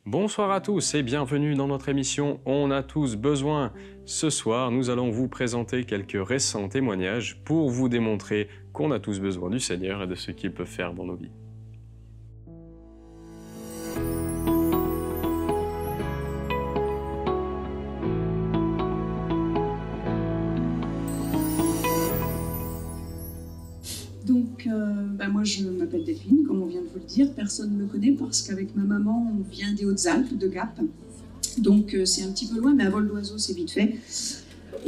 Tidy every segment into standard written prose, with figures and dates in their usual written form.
Bonsoir à tous et bienvenue dans notre émission On a tous besoin. Ce soir, nous allons vous présenter quelques récents témoignages pour vous démontrer qu'on a tous besoin du Seigneur et de ce qu'il peut faire dans nos vies. Moi je m'appelle Delphine, comme on vient de vous le dire. Personne ne me connaît parce qu'avec ma maman, on vient des Hautes-Alpes, de Gap. Donc c'est un petit peu loin, mais à vol d'oiseau, c'est vite fait.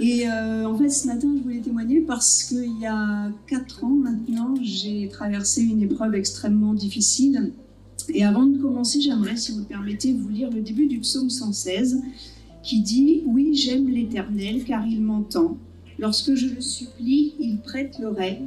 Et en fait, ce matin, je voulais témoigner parce qu'il y a 4 ans maintenant, j'ai traversé une épreuve extrêmement difficile. Et avant de commencer, j'aimerais, si vous le permettez, vous lire le début du psaume 116 qui dit « Oui, j'aime l'Éternel car il m'entend. Lorsque je le supplie, il prête l'oreille.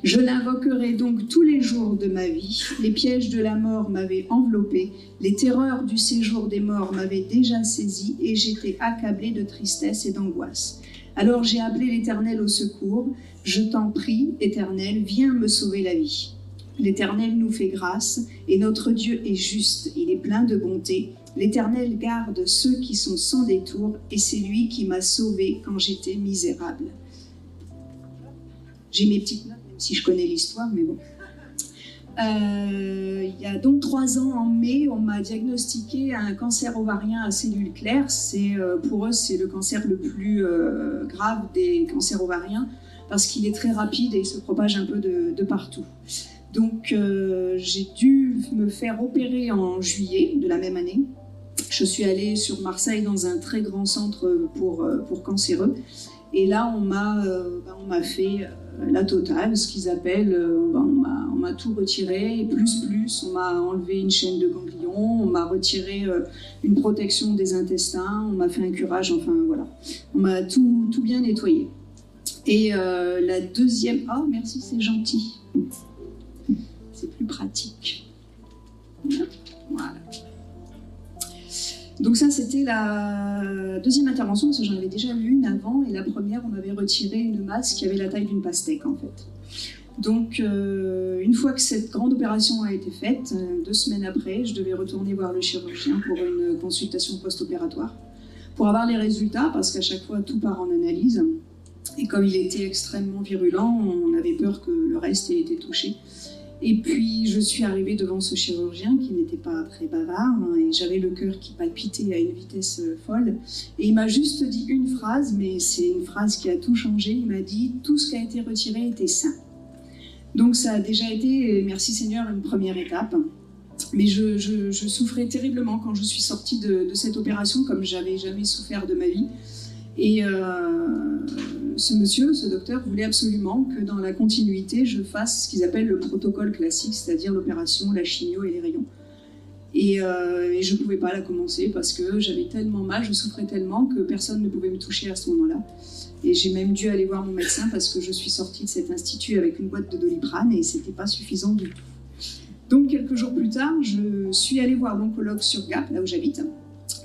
Je l'invoquerai donc tous les jours de ma vie. Les pièges de la mort m'avaient enveloppé, les terreurs du séjour des morts m'avaient déjà saisi et j'étais accablé de tristesse et d'angoisse. Alors j'ai appelé l'Éternel au secours. Je t'en prie, Éternel, viens me sauver la vie. L'Éternel nous fait grâce et notre Dieu est juste, il est plein de bonté. L'Éternel garde ceux qui sont sans détour et c'est lui qui m'a sauvé quand j'étais misérable. » J'ai mes petites notes, même si je connais l'histoire, mais bon. Il y a donc 3 ans, en mai, on m'a diagnostiqué un cancer ovarien à cellules claires. Pour eux, c'est le cancer le plus grave des cancers ovariens parce qu'il est très rapide et il se propage un peu de partout. Donc, j'ai dû me faire opérer en juillet de la même année. Je suis allée sur Marseille dans un très grand centre pour cancéreux. Et là, on m'a fait la totale, ce qu'ils appellent, on m'a tout retiré, plus, on m'a enlevé une chaîne de ganglions, on m'a retiré une protection des intestins, on m'a fait un curage, enfin voilà. On m'a tout bien nettoyé. Et la deuxième... Ah, merci, c'est gentil. C'est plus pratique. Voilà. Donc ça, c'était la deuxième intervention, parce que j'en avais déjà eu une avant, et la première, on m'avait retiré une masse qui avait la taille d'une pastèque, en fait. Donc, une fois que cette grande opération a été faite, 2 semaines après, je devais retourner voir le chirurgien pour une consultation post-opératoire, pour avoir les résultats, parce qu'à chaque fois, tout part en analyse. Et comme il était extrêmement virulent, on avait peur que le reste ait été touché. Et puis, je suis arrivée devant ce chirurgien qui n'était pas très bavard, et j'avais le cœur qui palpitait à une vitesse folle. Et il m'a juste dit une phrase, mais c'est une phrase qui a tout changé. Il m'a dit « Tout ce qui a été retiré était sain ». Donc ça a déjà été, merci Seigneur, une première étape. Mais je souffrais terriblement quand je suis sortie de cette opération, comme j'avais jamais souffert de ma vie. Et ce docteur voulait absolument que dans la continuité, je fasse ce qu'ils appellent le protocole classique, c'est-à-dire l'opération, la chimio et les rayons. Et je ne pouvais pas la commencer parce que j'avais tellement mal, je souffrais tellement que personne ne pouvait me toucher à ce moment-là. Et j'ai même dû aller voir mon médecin parce que je suis sortie de cet institut avec une boîte de Doliprane et ce n'était pas suffisant du tout. Donc quelques jours plus tard, je suis allée voir l'oncologue sur Gap, là où j'habite,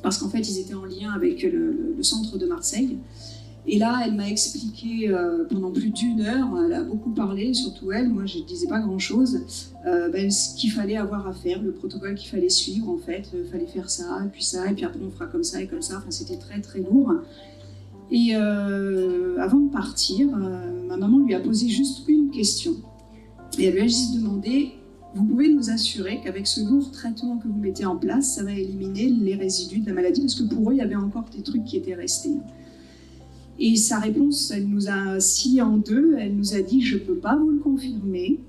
parce qu'en fait, ils étaient en lien avec le centre de Marseille. Et là, elle m'a expliqué pendant plus d'1 heure, elle a beaucoup parlé, surtout elle, moi je ne disais pas grand-chose, ce qu'il fallait avoir à faire, le protocole qu'il fallait suivre en fait, il fallait faire ça, et puis après on fera comme ça et comme ça, enfin c'était très très lourd. Et avant de partir, ma maman lui a posé juste une question. Et elle lui a juste demandé, vous pouvez nous assurer qu'avec ce lourd traitement que vous mettez en place, ça va éliminer les résidus de la maladie, parce que pour eux, il y avait encore des trucs qui étaient restés. Et sa réponse, elle nous a scié en deux, elle nous a dit « je ne peux pas vous le confirmer,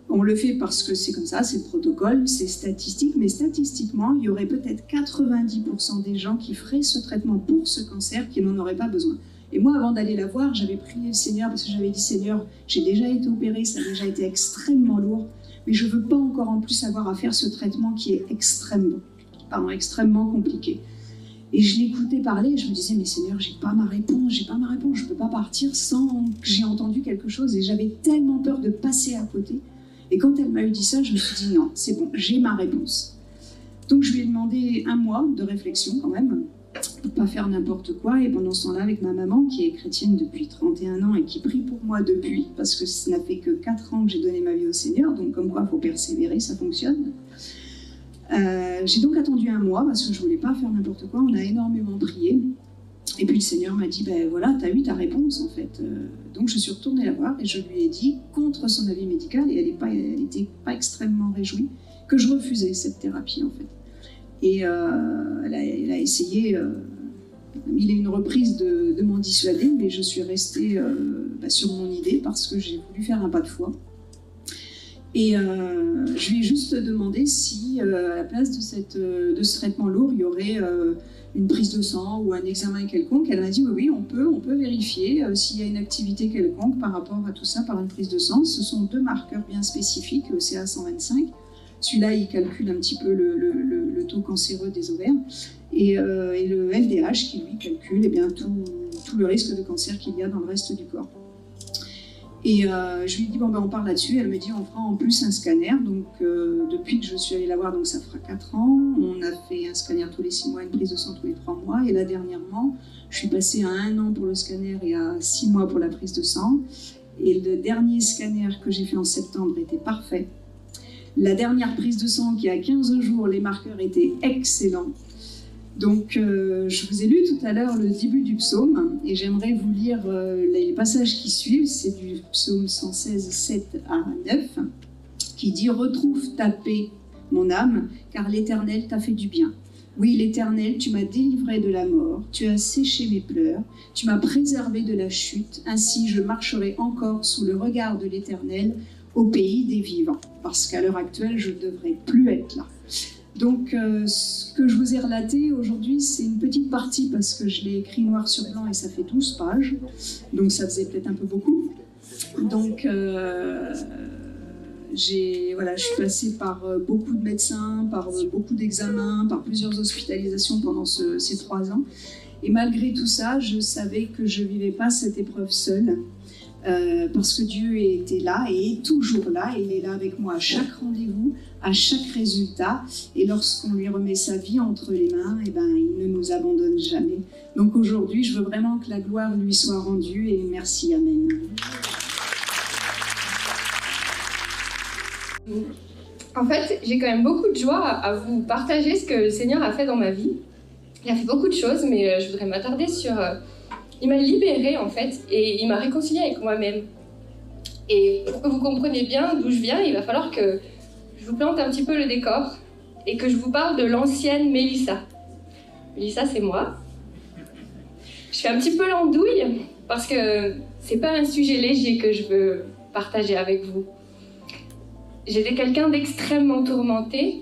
on le fait parce que c'est comme ça, c'est le protocole, c'est statistique, mais statistiquement, il y aurait peut-être 90% des gens qui feraient ce traitement pour ce cancer qui n'en auraient pas besoin. » Et moi, avant d'aller la voir, j'avais prié le Seigneur parce que j'avais dit « Seigneur, j'ai déjà été opérée, ça a déjà été extrêmement lourd, mais je ne veux pas encore en plus avoir à faire ce traitement qui est extrêmement compliqué. » Et je l'écoutais parler et je me disais, mais Seigneur, j'ai pas ma réponse, je peux pas partir sans que j'ai entendu quelque chose. Et j'avais tellement peur de passer à côté. Et quand elle m'a eu dit ça, je me suis dit, non, c'est bon, j'ai ma réponse. Donc je lui ai demandé 1 mois de réflexion quand même, pour pas faire n'importe quoi. Et pendant ce temps-là, avec ma maman, qui est chrétienne depuis 31 ans et qui prie pour moi depuis, parce que ça n'a fait que 4 ans que j'ai donné ma vie au Seigneur, donc comme quoi il faut persévérer, ça fonctionne. j'ai donc attendu un mois parce que je ne voulais pas faire n'importe quoi. On a énormément prié. Et puis le Seigneur m'a dit, ben voilà, tu as eu ta réponse en fait. Donc je suis retournée la voir et je lui ai dit, contre son avis médical, et elle n'était pas extrêmement réjouie, que je refusais cette thérapie en fait. Et elle a essayé 1001 reprises de m'en dissuader, mais je suis restée sur mon idée parce que j'ai voulu faire un pas de foi. Et je lui ai juste demandé si, à la place de ce traitement lourd, il y aurait une prise de sang ou un examen quelconque. Elle m'a dit oui, on peut vérifier s'il y a une activité quelconque par rapport à tout ça par une prise de sang. Ce sont 2 marqueurs bien spécifiques, le CA125. Celui-là, il calcule un petit peu le taux cancéreux des ovaires. Et le LDH qui, lui, calcule tout le risque de cancer qu'il y a dans le reste du corps. Et je lui ai dit, bon, ben, on parle là-dessus. Elle me dit, on fera en plus un scanner. Donc, depuis que je suis allée la voir, donc ça fera 4 ans. On a fait un scanner tous les 6 mois, une prise de sang tous les 3 mois. Et là, dernièrement, je suis passée à 1 an pour le scanner et à 6 mois pour la prise de sang. Et le dernier scanner que j'ai fait en septembre était parfait. La dernière prise de sang, qui a 15 jours, les marqueurs étaient excellents. Donc, je vous ai lu tout à l'heure le début du psaume, et j'aimerais vous lire les passages qui suivent. C'est du psaume 116, 7 à 9, qui dit « Retrouve ta paix, mon âme, car l'Éternel t'a fait du bien. Oui, l'Éternel, tu m'as délivré de la mort, tu as séché mes pleurs, tu m'as préservé de la chute, ainsi je marcherai encore sous le regard de l'Éternel au pays des vivants. » Parce qu'à l'heure actuelle, je ne devrais plus être là. Donc, ce que je vous ai relaté aujourd'hui, c'est une petite partie parce que je l'ai écrit noir sur blanc et ça fait 12 pages. Donc, ça faisait peut-être un peu beaucoup. Donc, je suis passée par beaucoup de médecins, par beaucoup d'examens, par plusieurs hospitalisations pendant ces 3 ans. Et malgré tout ça, je savais que je ne vivais pas cette épreuve seule. Parce que Dieu était là et est toujours là, et il est là avec moi à chaque rendez-vous, à chaque résultat, et lorsqu'on lui remet sa vie entre les mains, eh ben, il ne nous abandonne jamais. Donc aujourd'hui, je veux vraiment que la gloire lui soit rendue, et merci, Amen. En fait, j'ai quand même beaucoup de joie à vous partager ce que le Seigneur a fait dans ma vie. Il a fait beaucoup de choses, mais je voudrais m'attarder sur... Il m'a libérée en fait, et il m'a réconciliée avec moi-même. Et pour que vous compreniez bien d'où je viens, il va falloir que je vous plante un petit peu le décor et que je vous parle de l'ancienne Mélissa. Mélissa, c'est moi. Je fais un petit peu l'andouille parce que c'est pas un sujet léger que je veux partager avec vous. J'étais quelqu'un d'extrêmement tourmenté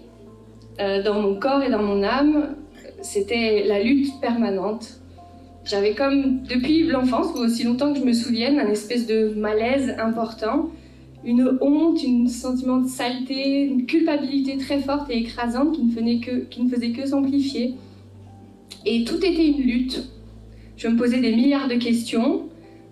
dans mon corps et dans mon âme. C'était la lutte permanente. J'avais comme, depuis l'enfance, ou aussi longtemps que je me souvienne, un espèce de malaise important, une honte, un sentiment de saleté, une culpabilité très forte et écrasante qui ne faisait que s'amplifier. Et tout était une lutte. Je me posais des milliards de questions,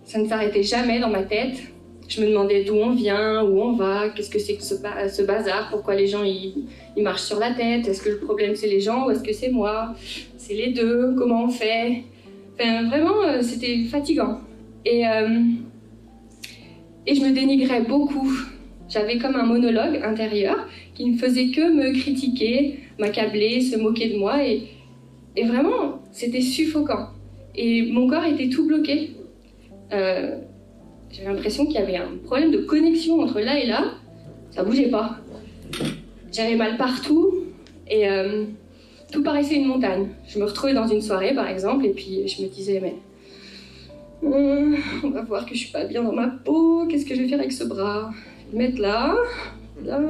ça ne s'arrêtait jamais dans ma tête. Je me demandais d'où on vient, où on va, qu'est-ce que c'est que ce bazar, pourquoi les gens ils marchent sur la tête, est-ce que le problème c'est les gens ou est-ce que c'est moi? C'est les deux, comment on fait? Enfin, vraiment, c'était fatigant. Et je me dénigrais beaucoup. J'avais comme un monologue intérieur qui ne faisait que me critiquer, m'accabler, se moquer de moi. Et vraiment, c'était suffocant. Et mon corps était tout bloqué. J'avais l'impression qu'il y avait un problème de connexion entre là et là. Ça bougeait pas. J'avais mal partout. Et... tout paraissait une montagne. Je me retrouvais dans une soirée, par exemple, et puis je me disais, mais... on va voir que je suis pas bien dans ma peau, qu'est-ce que je vais faire avec ce bras? Je vais le mettre là, là,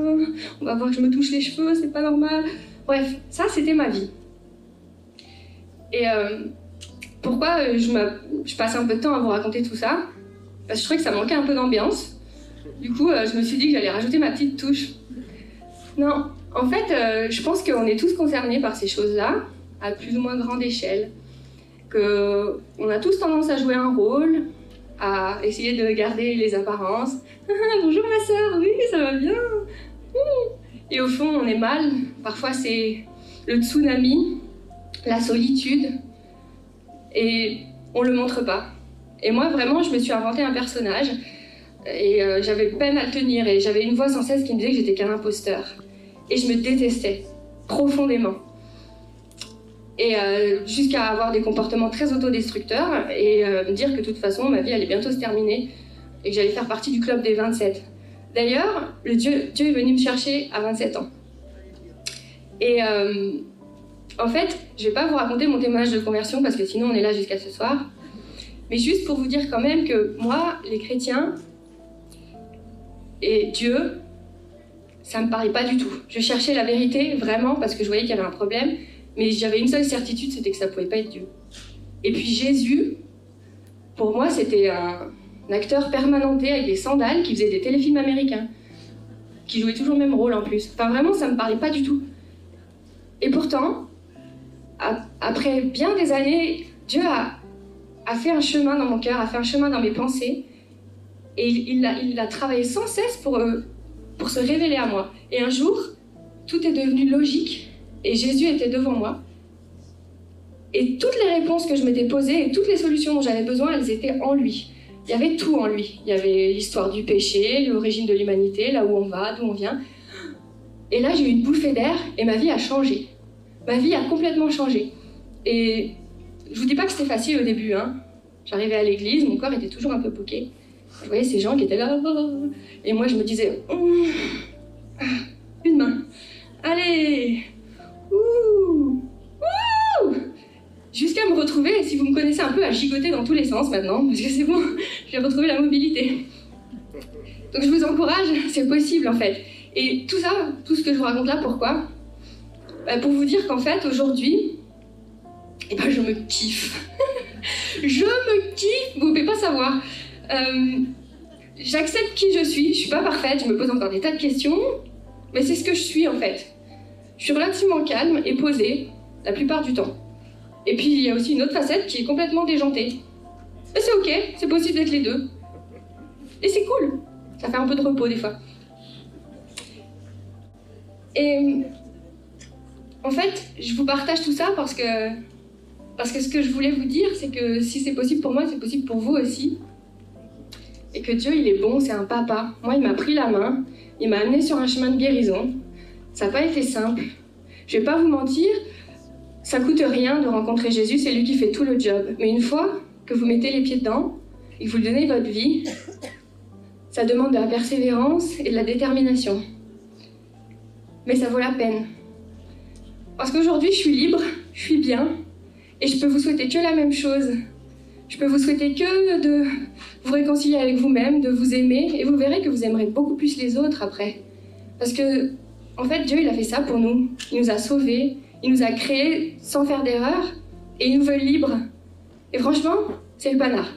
on va voir que je me touche les cheveux, c'est pas normal. Bref, ça, c'était ma vie. Et pourquoi je passe un peu de temps à vous raconter tout ça? Parce que je trouvais que ça manquait un peu d'ambiance. Du coup, je me suis dit que j'allais rajouter ma petite touche. Non. En fait, je pense qu'on est tous concernés par ces choses-là, à plus ou moins grande échelle. Qu'on a tous tendance à jouer un rôle, à essayer de garder les apparences. Bonjour ma sœur, oui, ça va bien. Et au fond, on est mal. Parfois, c'est le tsunami, la solitude, et on le montre pas. Et moi, vraiment, je me suis inventé un personnage, et j'avais peine à le tenir, et j'avais une voix sans cesse qui me disait que j'étais qu'un imposteur. Et je me détestais. profondément. Et jusqu'à avoir des comportements très autodestructeurs et me dire que de toute façon ma vie allait bientôt se terminer et que j'allais faire partie du club des 27. D'ailleurs, Dieu est venu me chercher à 27 ans. Et en fait, je ne vais pas vous raconter mon témoignage de conversion parce que sinon on est là jusqu'à ce soir. Mais juste pour vous dire quand même que moi, les chrétiens et Dieu, ça ne me parlait pas du tout. Je cherchais la vérité vraiment parce que je voyais qu'il y avait un problème. Mais j'avais une seule certitude, c'était que ça ne pouvait pas être Dieu. Et puis Jésus, pour moi, c'était un acteur permanenté avec des sandales qui faisait des téléfilms américains, qui jouait toujours le même rôle en plus. Enfin vraiment, ça ne me parlait pas du tout. Et pourtant, après bien des années, Dieu a fait un chemin dans mon cœur, a fait un chemin dans mes pensées, et il a travaillé sans cesse pour se révéler à moi. Et un jour, tout est devenu logique, et Jésus était devant moi. Et toutes les réponses que je m'étais posées et toutes les solutions dont j'avais besoin, elles étaient en lui. Il y avait tout en lui. Il y avait l'histoire du péché, l'origine de l'humanité, là où on va, d'où on vient. Et là, j'ai eu une bouffée d'air et ma vie a changé. Ma vie a complètement changé. Et je vous dis pas que c'était facile au début, hein. J'arrivais à l'église, mon corps était toujours un peu poqué. Je voyais ces gens qui étaient là, et moi je me disais, une main, allez, jusqu'à me retrouver, si vous me connaissez un peu, à gigoter dans tous les sens maintenant, parce que c'est bon, j'ai retrouvé la mobilité. Donc je vous encourage, c'est possible en fait. Et tout ça, tout ce que je vous raconte là, pourquoi ? Pour vous dire qu'en fait, aujourd'hui, je me kiffe. Je me kiffe, vous ne pouvez pas savoir. J'accepte qui je suis pas parfaite, je me pose encore des tas de questions, mais c'est ce que je suis en fait. Je suis relativement calme et posée la plupart du temps. Et puis il y a aussi une autre facette qui est complètement déjantée. Mais c'est ok, c'est possible d'être les deux. Et c'est cool, ça fait un peu de repos des fois. Et en fait, je vous partage tout ça parce que ce que je voulais vous dire, c'est que si c'est possible pour moi, c'est possible pour vous aussi. Et que Dieu, il est bon, c'est un papa. Moi, il m'a pris la main, il m'a amené sur un chemin de guérison. Ça n'a pas été simple. Je vais pas vous mentir, ça coûte rien de rencontrer Jésus, c'est lui qui fait tout le job. Mais une fois que vous mettez les pieds dedans et que vous lui donnez votre vie, ça demande de la persévérance et de la détermination. Mais ça vaut la peine. Parce qu'aujourd'hui, je suis libre, je suis bien, et je peux vous souhaiter que la même chose. Je peux vous souhaiter que de vous réconcilier avec vous-même, de vous aimer, et vous verrez que vous aimerez beaucoup plus les autres après. Parce que, en fait, Dieu, il a fait ça pour nous. Il nous a sauvés, il nous a créés sans faire d'erreur, et il nous veut libres. Et franchement, c'est le panard.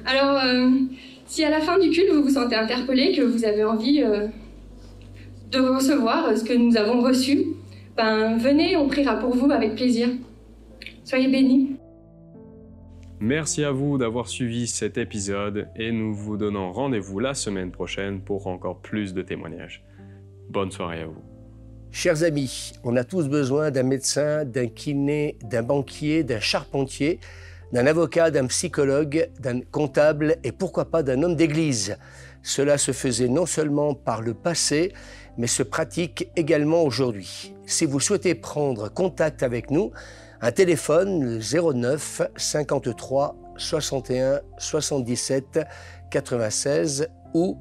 Alors, si à la fin du culte, vous vous sentez interpellé, que vous avez envie de recevoir ce que nous avons reçu, venez, on priera pour vous avec plaisir. Soyez bénis. Merci à vous d'avoir suivi cet épisode et nous vous donnons rendez-vous la semaine prochaine pour encore plus de témoignages. Bonne soirée à vous. Chers amis, on a tous besoin d'un médecin, d'un kiné, d'un banquier, d'un charpentier, d'un avocat, d'un psychologue, d'un comptable et pourquoi pas d'un homme d'église. Cela se faisait non seulement par le passé, mais se pratique également aujourd'hui. Si vous souhaitez prendre contact avec nous, un téléphone, le 09 53 61 77 96 ou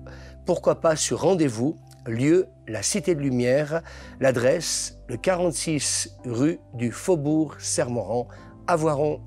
pourquoi pas sur rendez-vous, lieu la Cité de Lumière, l'adresse le 46 rue du Faubourg Sermoran à Voiron.